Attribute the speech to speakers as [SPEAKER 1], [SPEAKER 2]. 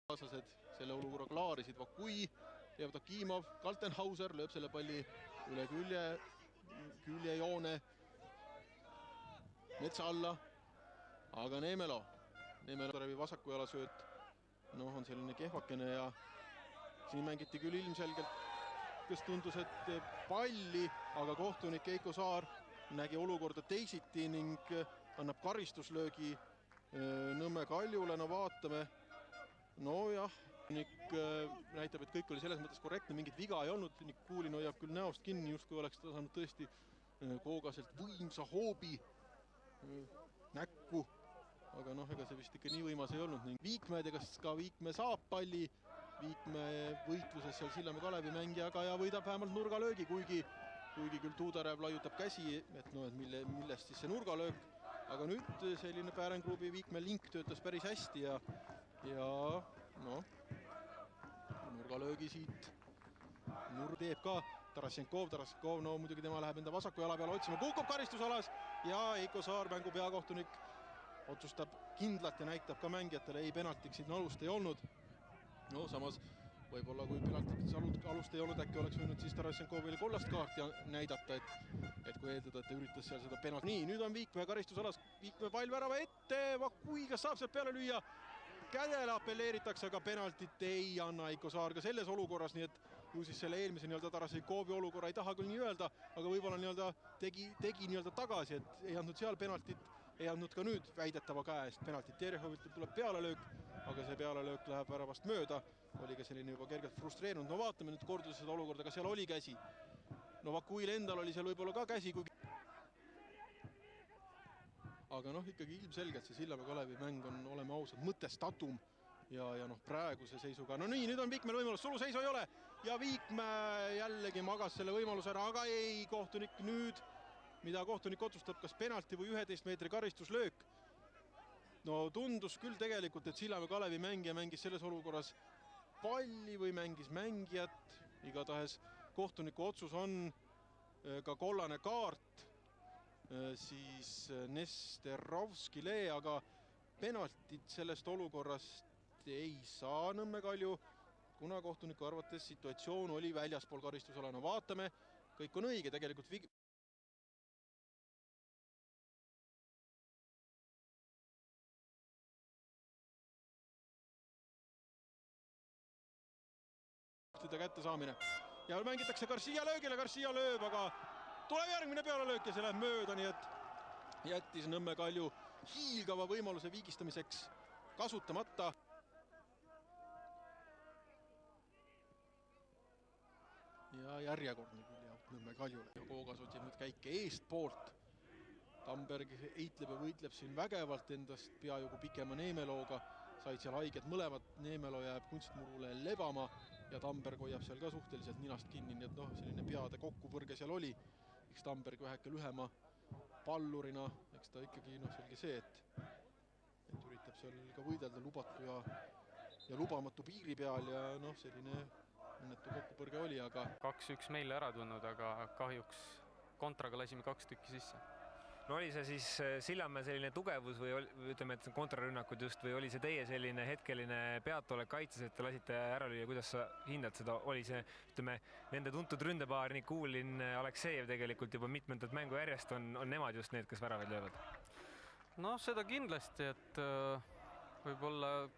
[SPEAKER 1] kaaslased selle olukorra klaarisid. Vakui, Jevdokimov, Kaltenhauser lööb selle palli üle küljejoone metsa alla. Aga Neemelo Tarevi vasaku jalasööt on selline kehvakene ja siin mängiti küll ilmselgelt, kes tundus, et palli, aga kohtunik Eiko Saar nägi olukorda teisiti ning annab karistuslöögi Nõmme Kaljule. No vaatame. Nojah, näitab, et kõik oli selles mõttes korrektne, mingit viga ei olnud. Nikulin hoiab küll näost kinni, justkui oleks ta saanud tõesti koogaselt võimsa hoobi näkku. Aga ega see vist ikka nii võimas ei olnud. Viikmäed ja kas ka Viikmäe saab palli. Viikmäe võitluses seal Sillamäe Kalevi mängijaga ja võidab vähemalt nurgalöögi, kuigi küll Tuudarev laiutab käsi, et millest siis see nurgalöök. Aga nüüd selline Päärengruubi Viikmäe link töötas päris hästi ja nurgalöögi siit teeb ka Tarasenkov, muidugi tema läheb enda vasaku jala peale otsima, kukub karistusalas ja Eiko Saar, mängu peakohtunik, otsustab kindlalt ja näitab ka mängijatele, ei penaltiks siin alust ei olnud. Samas võib-olla kui penaltiks alust ei olnud, äkki oleks võinud siis Tarasenkovile kollast kaarti näidata, et kui eeldada, et ta üritas seal seda penalt. Nii, nüüd on Viikmäe karistusalas, Viikmäe pall värava ette, Vakui, kas saab sealt peale lüüa? Kädele apelleeritakse, aga penaltit ei anna Eiko Saar ka selles olukorras, nii et ju siis selle eelmise Tarasenkovi olukorra ei taha küll nii öelda, aga võib-olla tegi tagasi, et ei andnud seal penaltit, ei andnud ka nüüd väidetava käe eest penaltit. Terehovilt tuleb pealelöök, aga see pealelöök läheb väravast mööda. Oli ka selline juba kergelt frustreerunud. Vaatame nüüd korduses seda olukorda, kas seal oli käsi. Vakuil endal oli seal võib-olla ka käsi, aga ikkagi ilmselgelt see Sillamäe Kalevi mäng on, oleme ausad, mõtestatum ja praeguse seisuga. Nii, nüüd on Viikmäel võimalus, suluseisu ei ole ja Viikmäe jällegi magas selle võimaluse ära, aga ei, kohtunik nüüd, mida kohtunik otsustab, kas penalti või 11 meetri karistuslöök. Tundus küll tegelikult, et Sillamäe Kalevi mängija mängis selles olukorras palli või mängis mängijat. Igatahes kohtuniku otsus on ka kollane kaart siis Nesterovskile, aga penaltit sellest olukorrast ei saa Nõmme Kalju, kuna kohtuniku arvates situatsioon oli väljaspool karistusala. Vaatame, kõik on õige tegelikult. Kätte saamine ja mängitakse Garcia löögile, Garcia lööb, aga tuleb järgmine pealelöök ja see läheb mööda, nii et jättis Nõmme Kalju hiilgava võimaluse viigistamiseks kasutamata. Ja järjekordne küll jaht Nõmme Kaljule. Ja Koogas otsib nüüd käike eestpoolt. Tamberg eitleb ja võitleb siin vägevalt endast peajugu pikema Neemelooga. Said seal haiged mõlemad, Neemelo jääb kunstmurule lebama ja Tamberg hoiab seal ka suhteliselt ninast kinni, nii et selline peade kokkupõrge seal oli. Eks Tamberg väheke lühema pallurina, eks ta ikkagi selge see, et üritab seal ka võidelda lubatu ja lubamatu piiri peal ja selline õnnetu kokkupõrge oli, aga
[SPEAKER 2] 2-1 meile ära tundnud, aga kahjuks kontraga lasime 2 tükki sisse.
[SPEAKER 3] Oli see siis Sillamäe selline tugevus või ütleme, et kontrarünnakud just, või oli see teie selline hetkeline peatolek kaitses, et te lasite ära lüüa, kuidas sa hindad seda? Oli see, ütleme, nende tuntud ründepaar Nikulin, Aleksejev tegelikult juba mitmendat mängu järjest on nemad just need, kes väravaid löövad?
[SPEAKER 2] Seda kindlasti, et võib-olla